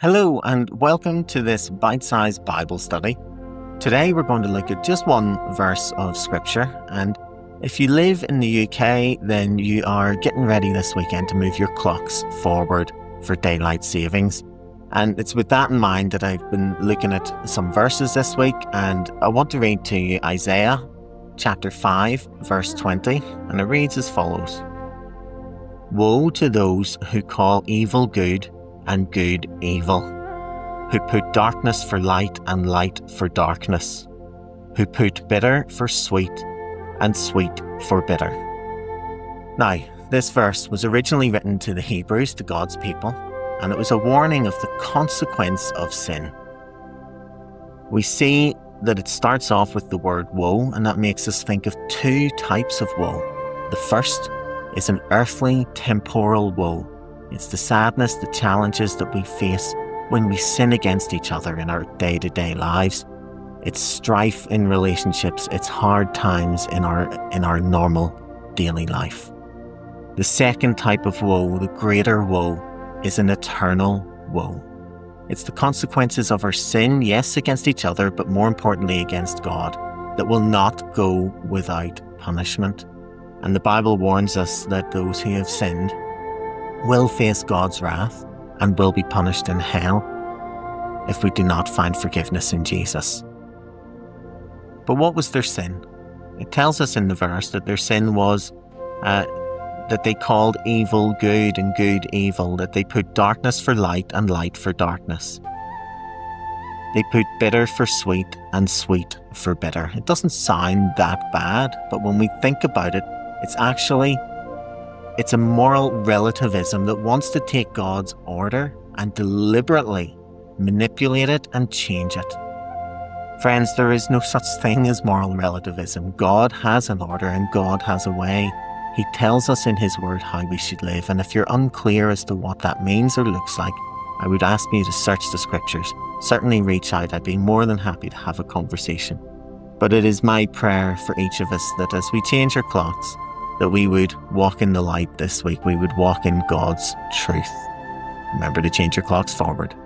Hello and welcome to this bite-sized Bible study. Today we're going to look at just one verse of scripture, and if you live in the UK then you are getting ready this weekend to move your clocks forward for daylight savings. And it's with that in mind that I've been looking at some verses this week, and I want to read to you Isaiah chapter 5 verse 20, and it reads as follows. Woe to those who call evil good and good evil, who put darkness for light and light for darkness, who put bitter for sweet and sweet for bitter. Now, this verse was originally written to the Hebrews, to God's people, and it was a warning of the consequence of sin. We see that it starts off with the word woe, and that makes us think of two types of woe. The first is an earthly, temporal woe. It's the sadness, the challenges that we face when we sin against each other in our day-to-day lives. It's strife in relationships. It's hard times in our normal daily life. The second type of woe, the greater woe, is an eternal woe. It's the consequences of our sin, yes, against each other, but more importantly against God, that will not go without punishment. And the Bible warns us that those who have sinned will face God's wrath and will be punished in hell if we do not find forgiveness in Jesus. But what was their sin? It tells us in the verse that their sin was that they called evil good and good evil, that they put darkness for light and light for darkness. They put bitter for sweet and sweet for bitter. It doesn't sound that bad, but when we think about it, it's a moral relativism that wants to take God's order and deliberately manipulate it and change it. Friends, there is no such thing as moral relativism. God has an order and God has a way. He tells us in His Word how we should live, and if you're unclear as to what that means or looks like, I would ask you to search the Scriptures. Certainly reach out. I'd be more than happy to have a conversation. But it is my prayer for each of us that as we change our clocks, that we would walk in the light this week. We would walk in God's truth. Remember to change your clocks forward.